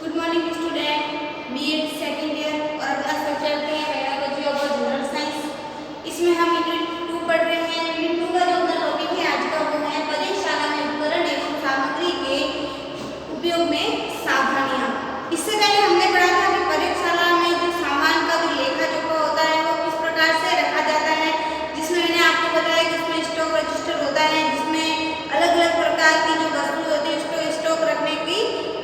Good morning student, BEd second year और अपना subject है बायोलॉजी ऑफ जनरल साइंस। इसमें हम यूनिट 2 पढ़ रहे हैं। यूनिट 2 का जो अपना टॉपिक है आज का वो है प्रयोगशाला में उपकरण एवं सामग्री के उपयोग में सावधानियां। इससे पहले हमने पढ़ा था कि प्रयोगशाला में जो सामान का जो लेखा जोखा होता है वो किस प्रकार से रखा जाता है, जिसमें मैंने आपको बताया कि उसमें स्टॉक रजिस्टर होता है, जिसमें अलग अलग प्रकार की जो वस्तु होती है उसको स्टॉक रखने की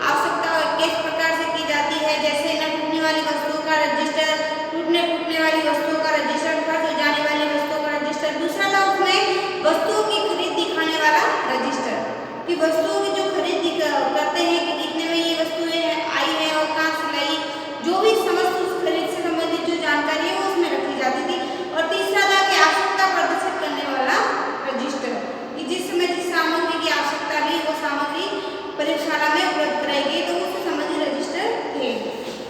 आवश्यकता किस प्रकार से की जाती है। जैसे न टूटने वाली वस्तुओं का रजिस्टर, टूटने फूटने वाली वस्तुओं का रजिस्टर, खर्च हो जाने वाली वस्तुओं का रजिस्टर। दूसरा था उसमें वस्तुओं की खरीद दिखाने वाला रजिस्टर, कि वस्तुओं की जो खरीद करते हैं कि कितने में ये वस्तुएं आई है और कहाँ से लाई, जो भी समस्त उस खरीद से संबंधित जो जानकारी है वो उसमें रखी जाती थी। और तीसरा था कि आवश्यकता प्रदर्शित करने वाला रजिस्टर, कि जिस समय जिस सामग्री की आवश्यकता भी वो सामग्री प्रयोगशाला में उपलब्ध कराई गई तो उससे संबंधित रजिस्टर थे।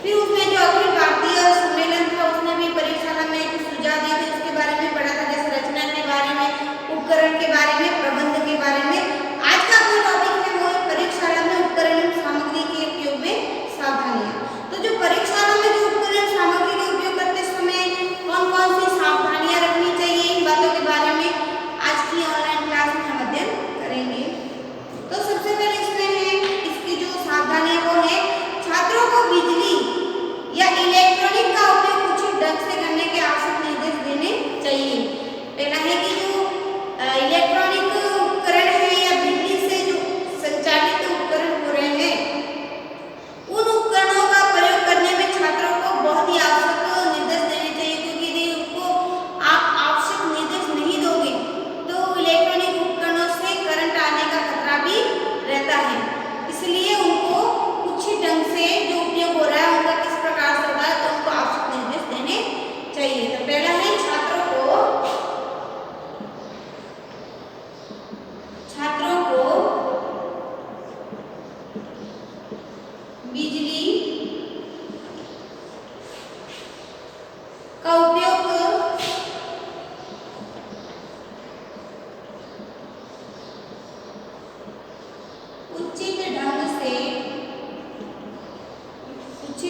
फिर उसमें जो अखिल भारतीय सम्मेलन था उसमें भी प्रयोगशाला में कुछ सुझाव दिए थे, उसके बारे में पढ़ा था, जैसे रचना के बारे में, उपकरण के बारे में, प्रबंध के बारे में। आज का अपना टॉपिक है वो है प्रयोगशाला में उपकरण एवं सामग्री के उपयोग में सावधानियां। तो जो प्रयोगशाला में जो उपकरण सामग्री के उपयोग करते समय कौन कौन सी सावधानियां रखनी चाहिए, इन बातों के बारे में आज की ऑनलाइन क्लास में हम अध्ययन करेंगे। तो सबसे पहले इसमें है इसकी जो सावधानियां वो है छात्रों को बिजली या इलेक्ट्रॉनिक का उपयोग उचित ढंग से करने के आवश्यक निर्देश देने चाहिए। पहला है कि जो इलेक्ट्रॉनिक उपकरण है या बिजली से जो संचालित उपकरण हो रहे हैं उन उपकरणों का प्रयोग करने में छात्रों को बहुत ही आवश्यक निर्देश देने चाहिए, क्योंकि यदि उनको आप आवश्यक निर्देश नहीं दोगे तो इलेक्ट्रॉनिक उपकरणों से करंट आने का खतरा भी रहता है। इसलिए उनको उचित ढंग से जो उपयोग हो रहा है उनका किस प्रकार से हो रहा है तो उनको आवश्यक निर्देश देने चाहिए। तो पहला है छात्रों को बिजली का उपयोग उचित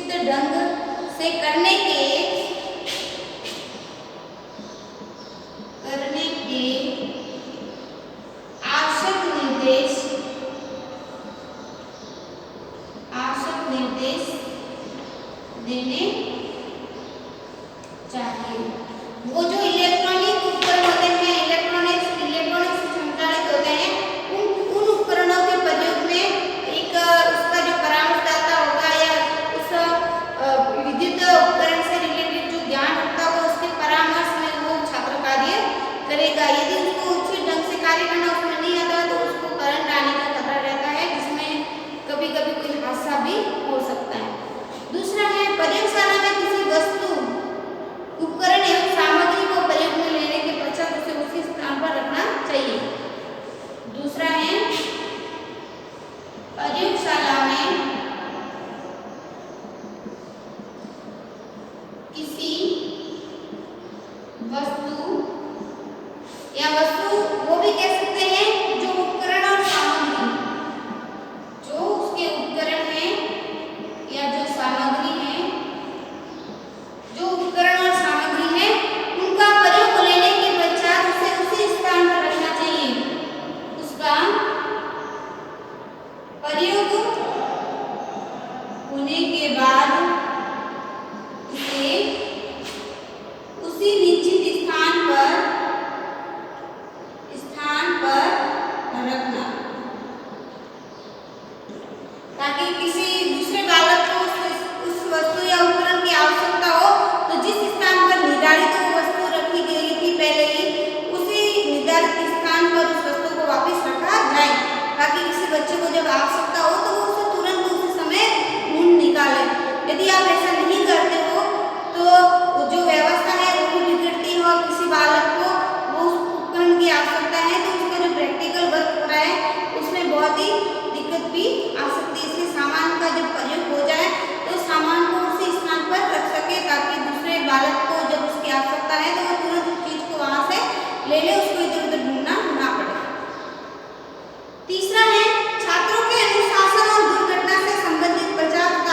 ढंग से करने के आवश्यक निर्देश देने चाहिए। वो जो इलेक्ट्रॉनिक उपकरण होते हैं, इलेक्ट्रॉनिक से संचालित होते हैं, उन उपकरणों के प्रयोग में एक उसका जो परामर्शदाता होगा या उस विद्युत उपकरण से रिलेटेड जो ज्ञान होता है उसके परामर्श में वो छात्र कार्य करेगा। यदि उसको उचित ढंग से कार्य करना उसमें नहीं आता तो उसको करंट आने का खतरा रहता है, जिसमें कभी कभी कोई हादसा भी हो सकता है। दूसरा है प्रयोगशाला में किसी वस्तु, उपकरण एवं सामग्री को प्रयोग में लेने के पश्चात उसे उसी स्थान पर रखना चाहिए। दूसरा है प्रयोगशाला में किसी वस्तु या वस्तु वो भी कह सकते हैं जो उपकरण और सामग्री, जो उसके उपकरण है या जो सामग्री है, जो उपकरण और सामग्री है उनका प्रयोग लेने के पश्चात उसे उसी स्थान पर रखना चाहिए। उसका प्रयोग होने के बाद उसे उसी निश्चित स्थान पर रखना, ताकि किसी दूसरे बालक को उस वस्तु या उपकरण की आवश्यकता हो तो जिस स्थान पर निर्धारित वो वस्तु रखी गई थी पहले ही, उसी निर्धारित स्थान पर उस वस्तु को वापस रखा जाए, ताकि किसी बच्चे को जब आवश्यकता हो तो वो उसे तुरंत उस समय ढूंढ निकाले। यदि आप ऐसा नहीं करते हो तो जो व्यवस्था है वो भी बिगड़ती है और किसी बालक को वो उस उपकरण की आवश्यकता है तो उसका जो प्रैक्टिकल वर्क हो रहा है उसमें बहुत ही दिक्कत भी आ सकती है। इसलिए सामान का जब प्रयोग हो जाए तो सामान को उसी स्थान पर रख सके, ताकि दूसरे बालक को जब उसकी आवश्यकता है तो वो तुरंत उस चीज को वहां से ले ले, उसको इधर उधर ढूंढना ना पड़े। तीसरा है छात्रों के अनुशासन और दुर्घटना से संबंधित पर्याप्त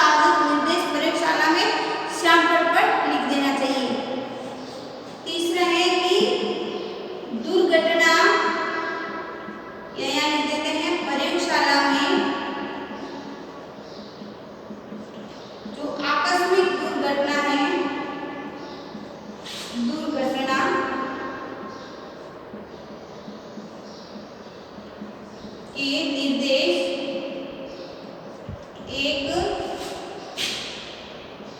के निर्देश एक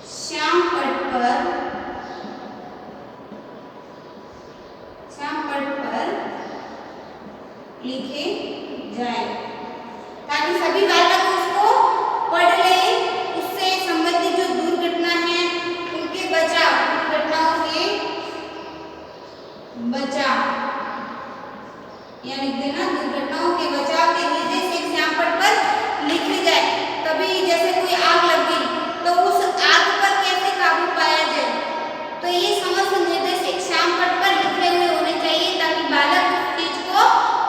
श्याम पट पर लिखे जाए ताकि सभी बालक उसको पढ़ ले, उससे संबंधित जो दुर्घटना है उनके बचाव, दुर्घटनाओं के बचाव, या लिख देना दुर्घटनाओं के बचाव के निर्देश एक श्याम पट पर लिखे जाए। तभी जैसे कोई आग लग गई तो उस आग पर कैसे काबू पाया जाए, तो ये समस्त निर्देश एक श्याम पट पर लिखे हुए होने चाहिए ताकि बालक उस चीज को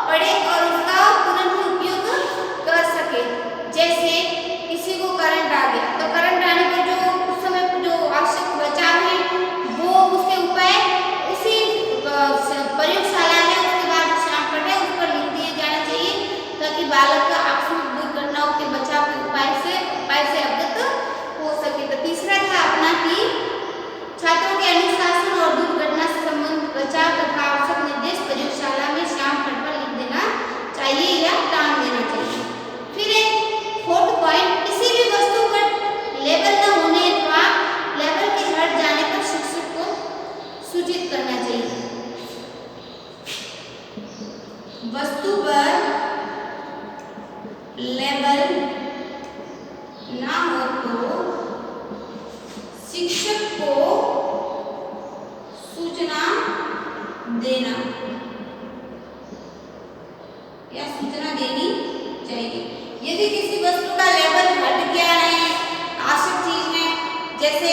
पढ़े और उसका तुरंत उपयोग कर सके। जैसे किसी को करंट आ गया तो करंट आने पर जो उस समय जो आवश्यक बचाव है वो उसके उपाय उसी प्रयोगशाला है उसके बाद श्याम पट है उस पर लिख दिए जाने चाहिए ताकि बालक का आकस्मिक दुर्घटनाओं के बचाव के उपाय से अवगत हो सके। तो तीसरा था अपना कि छात्रों के अनुशासन और दुर्घटना से संबंधित बचाव तथा आवश्यक निर्देश प्रयोगशाला में श्याम पट पर लिख देना चाहिए या टांग देना चाहिए। फिर एक फोर्थ पॉइंट, किसी भी वस्तु पर लेबल न होने अथवा लेबल के हट जाने पर शिक्षक को सूचित करना चाहिए। वस्तु पर लेबल ना हो तो शिक्षक को सूचना देना या सूचना देनी चाहिए। यदि किसी वस्तु का लेबल हट गया है, आवश्यक चीज है, जैसे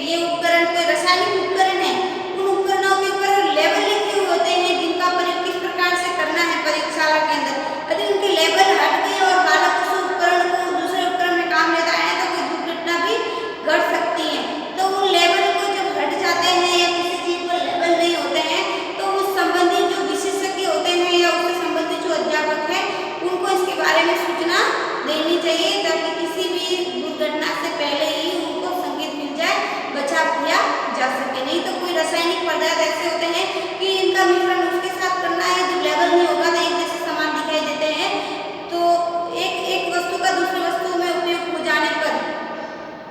ये उपकरण कोई रासायनिक उपकरण है, उन उपकरणों के ऊपर लेबल लिखे हुए होते हैं जिनका प्रयोग किस प्रकार से करना है प्रयोगशाला के अंदर। यदि उनके लेबल हट गए और बालक उस उपकरण को दूसरे उपकरण में काम लेता है तो कोई दुर्घटना भी घट सकती है। तो उन लेबल को जब हट जाते हैं या किसी चीज पर लेबल नहीं होते हैं तो उस संबंधित जो विशेषज्ञ होते हैं या उससे संबंधित जो अध्यापक है उनको इसके बारे में सूचना देनी चाहिए ताकि किसी भी दुर्घटना से पहले ही उनको संकेत मिल जाए, बचाव किया जा सके। नहीं तो कोई रासायनिक पदार्थ ऐसे होते हैं कि इनका मिश्रण उसके साथ करना है, जब लेबल नहीं होगा तो एक जैसे सामान दिखाई देते हैं, तो एक वस्तु का दूसरी वस्तु में उपयोग हो जाने पर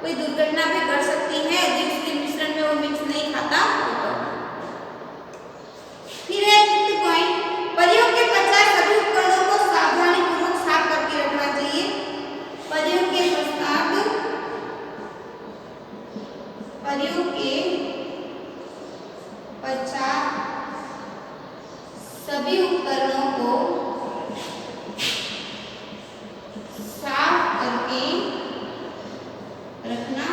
कोई दुर्घटना भी घट सकती है यदि उसके मिश्रण में वो मिक्स नहीं खाता तो। फिर है फिफ्थ पॉइंट, प्रयोग के पश्चात सभी उपकरणों को सावधानीपूर्वक साफ करके रखना चाहिए। प्रयोग के पश्चात सभी उपकरणों को साफ करके रखना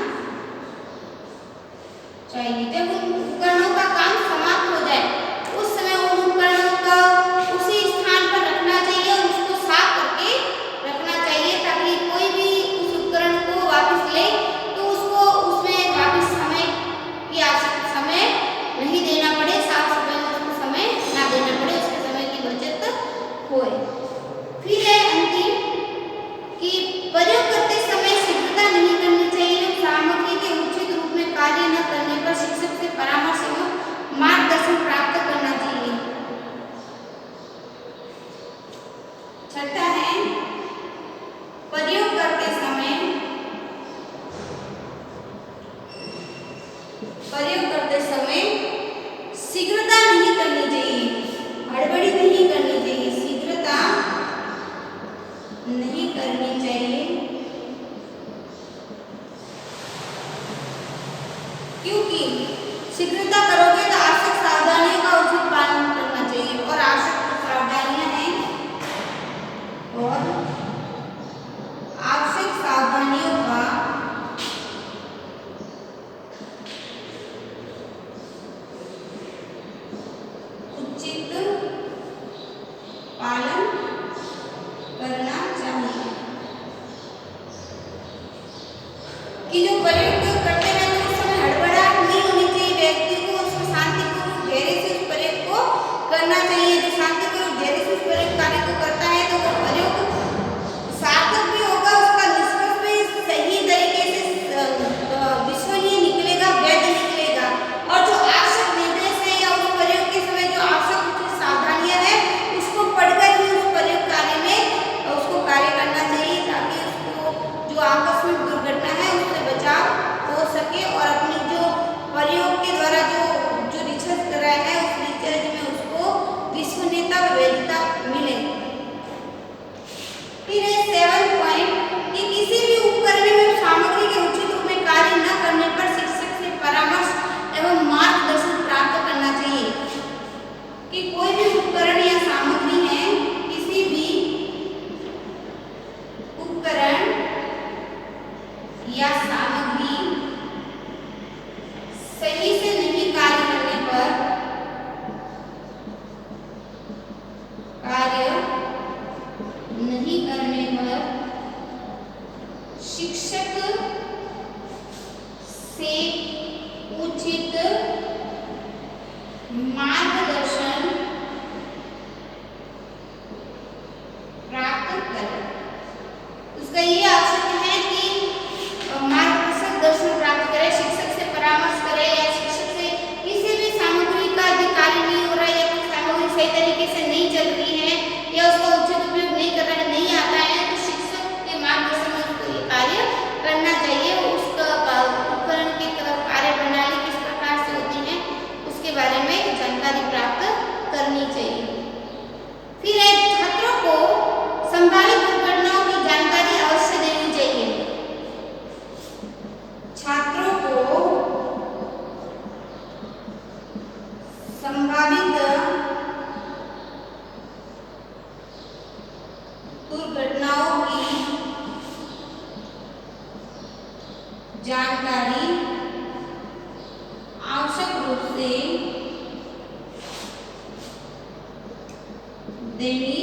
चाहिए। जब उन उपकरणों का काम समाप्त हो जाए उस समय उन उपकरणों का उसी स्थान पर रखना चाहिए और उसको साफ करके रखना चाहिए ताकि कोई भी उस उपकरण को वापस ले तो उसको उसमें वापस समय की आवश्यकता समय नहीं देना पड़े, साफ सफाई में उसको समय ना देना पड़े, उसके समय की बचत होए। फिर है अंतिम कि प्रयोग करते समय शीघ्रता नहीं करनी चाहिए। सामग्री के उचित रूप में कार्य न करने पर शिक्षक से परामर्श एवं मार्गदर्शन प्राप्त करना चाहिए। छठा है प्रयोग करते समय शीघ्रता नहीं करनी चाहिए, हड़बड़ी नहीं करनी चाहिए, शीघ्रता नहीं करनी चाहिए क्योंकि शीघ्रता करोगे तो आवश्यक सावधानियों का उचित पालन करना चाहिए और आवश्यक सावधानियां हैं और आवश्यक सावधानियों का उचित पालन करना चाहिए कि जो प्रयोग करते हैं तो उस समय हड़बड़ाहट नहीं होनी चाहिए, व्यक्ति को उसमें शांतिपूर्वक धैर्य से उस प्रयोग को करना चाहिए। जो शांतिपूर्वक धैर्य से उस प्रयोग कार्य को करता है तो वो प्रयोग सार्थक भी होगा, उसका निष्कर्ष भी सही तरीके से विश्वसनीय निकलेगा, वैध निकलेगा और जो आवश्यक निर्देश है या उस प्रयोग के समय जो आवश्यक सावधानियां हैं उसको पढ़कर ही उस प्रयोग कार्य में फिर है 7 पॉइंट कि किसी भी उपकरण एवं सामग्री के उचित रूप में कार्य न करने पर शिक्षक से परामर्श एवं मार्गदर्शन प्राप्त करना चाहिए। कि कोई भी उपकरण या सामग्री है, किसी भी उपकरण या सामग्री सही से नहीं कार्य करने पर शिक्षक से उचित मार्गदर्शन प्राप्त करें। उसका ये आवश्यक है कि मार्गदर्शन प्राप्त करें, शिक्षक से परामर्श करें या शिक्षक से किसी भी सामग्री का अधिकार नहीं हो रहा है या कोई सामग्री सही तरीके से नहीं चल रही है या उसका उचित उपयोग नहीं कर रहा है, नहीं आता है, तो शिक्षक के मार्गदर्शन में उसको ये कार्य करना चाहिए। उसका उपकरण की कार्य प्रणाली किस प्रकार से होती है उसके बारे में जानकारी प्राप्त करनी चाहिए। फिर छात्रों को संभावित दुर्घटनाओं की जानकारी अवश्य देनी चाहिए। छात्रों को संभावित दुर्घटनाओं की जानकारी आवश्यक रूप से देनी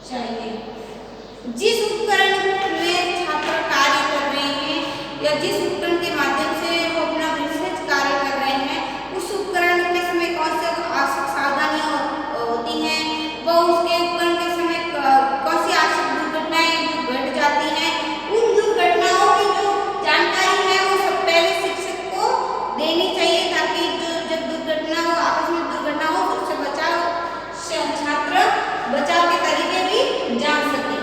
चाहिए। जिस उपकरण में छात्र कार्य कर रहे हैं या जिस उपकरण के माध्यम से वो अपना रिसर्च कार्य कर रहे हैं, उस उपकरण के समय कौन से आवश्यक सावधानियां होती हैं, वो उसके उपकरण के समय कौन सी आवश्यक दुर्घटनाएं घट जाती हैं, उन दुर्घटनाओं की जो जानकारी है वो सब पहले शिक्षक को देनी चाहिए, ताकि जो जब दुर्घटना हो, आकस्मिक दुर्घटना हो, उससे छात्र बचाव के तरीके भी जान सके।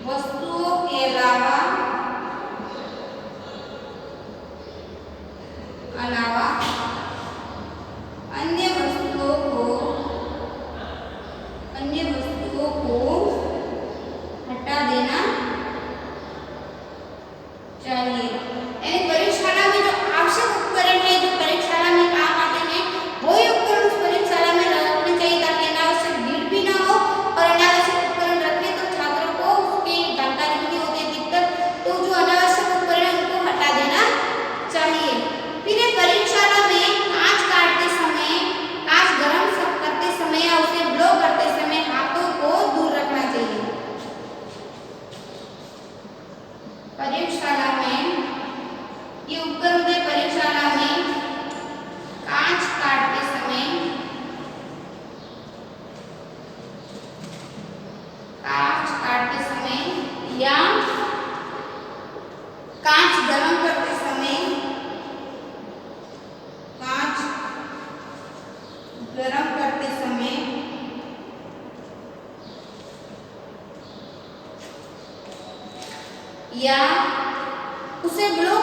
वस्तुओं के अलावा अन्य वस्तुओं को हटा देना चाहिए। यानी प्रयोगशाला में जो आवश्यक उपकरण है, जो प्रयोगशाला में काम आते हैं, वही उपकरण उस प्रयोगशाला में रखने चाहिए ताकि अनावश्यक भीड़ भी ना हो। और अनावश्यक उपकरण रखें तो छात्रों को उसकी जानकारी भी नहीं होती है अधिकतर, तो जो अनावश्यक उपकरण है उनको हटा देना चाहिए। फिर प्रयोगशाला में कांच काटते समय, कांच गर्म करते समय या उसे ब्लो करते समय हाथों को दूर रखना चाहिए। प्रयोगशाला में ये उपकरण होते हैं। प्रयोगशाला में कांच काटते समय या कांच गर्म करते समय या उसे ब्लो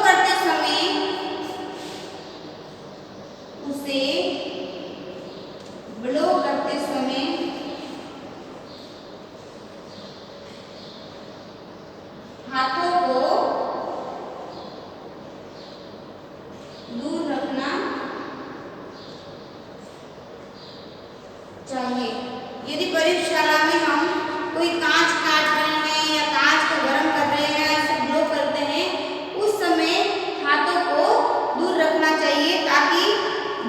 करते समय हाथों को दूर रखना चाहिए। यदि प्रयोगशाला में हम कोई कांच काट रहे हैं या कांच को गर्म कर रहे हैं या इसे ब्लो करते हैं, उस समय हाथों को दूर रखना चाहिए ताकि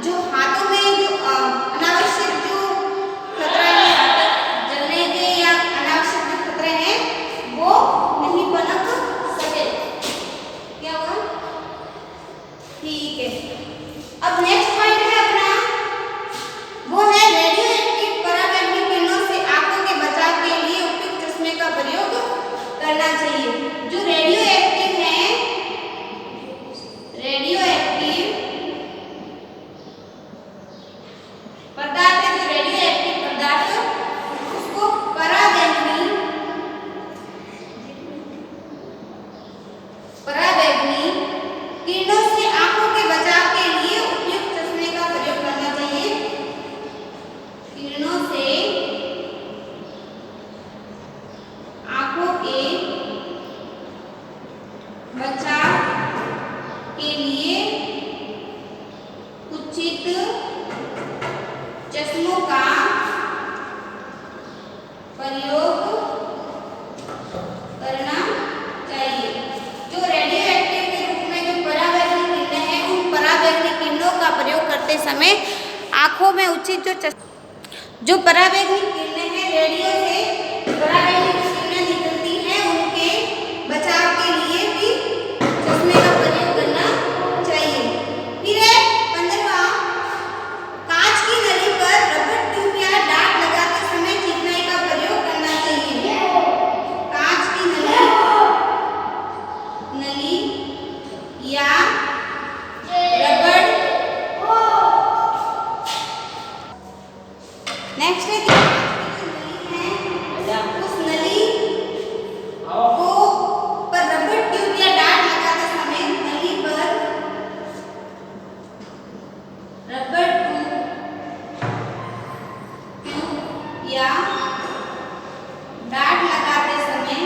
जो हाथों में जो अनावश्यक जो खतरा है, जलने के या अनावश्यक जो खतरे हैं वो नहीं पनप सके। क्या हुआ? ठीक है। अब नेक्स्ट पॉइंट है अपना, वो है रेडियो एक्टिव पराबैंगनी किरणों से आंखों के बचाव के लिए उपयुक्त चश्मे का प्रयोग करना चाहिए। जो रेडियो एक्टिव है, रेडियो एक्टिव पदार्थ है, जो रेडियो एक्टिव पदार्थ उसको पराबैंगनी किरणों से आंखों के बचाव के लिए उपयुक्त चश्मे का प्रयोग करना चाहिए। किरणों से आंखों के बचाव के लिए उचित चश्मों का प्रयोग करना चाहिए। जो रेडियो एक्टिव के रूप में जो पराबैंगनी किरणें हैं, उन पराबैंगनी किरणों का प्रयोग करते समय आंखों में उचित जो पराबैंगनी किरणें हैं, रेडियो से पराबैंगनी किरणें निकलती हैं, उनके बचाव के लिए भी चश्मे का प्रयोग करना चाहिए। फिर है 15वां, कांच की नली पर रबर ट्यूब या डाट लगाते समय चिकनाई का प्रयोग करना चाहिए। कांच की नली या रबर। नेक्स्ट है उस नली को पर रबर ट्यूब या डाट लगाते समय नली पर रबर ट्यूब या डाट लगाते समय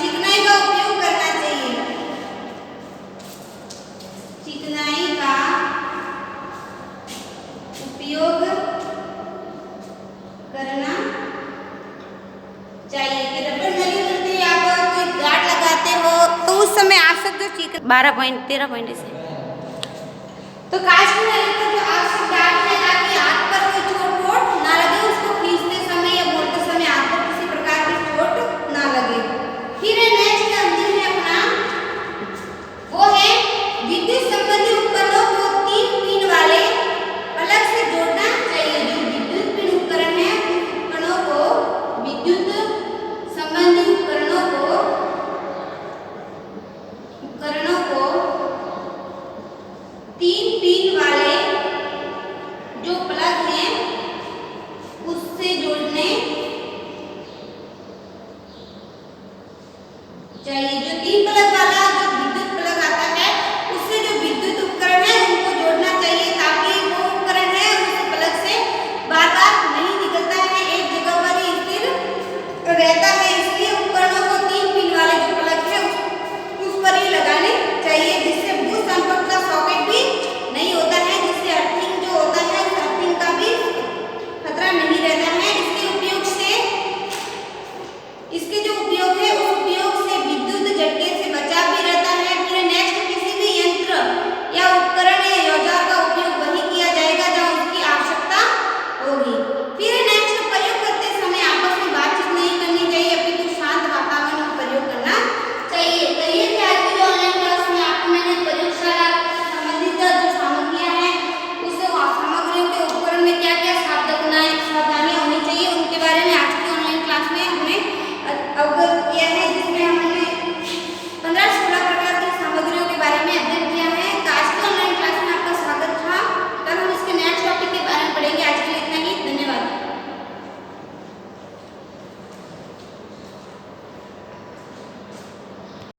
चिकनाई का उपयोग करना चाहिए। चिकनाई का उपयोग करना चाहिए। कि रबर नली करते हैं, आप कोई गार्ड लगाते हो तो उस समय आवश्यक जो 12 पॉइंट 13 पॉइंट से तो कांच की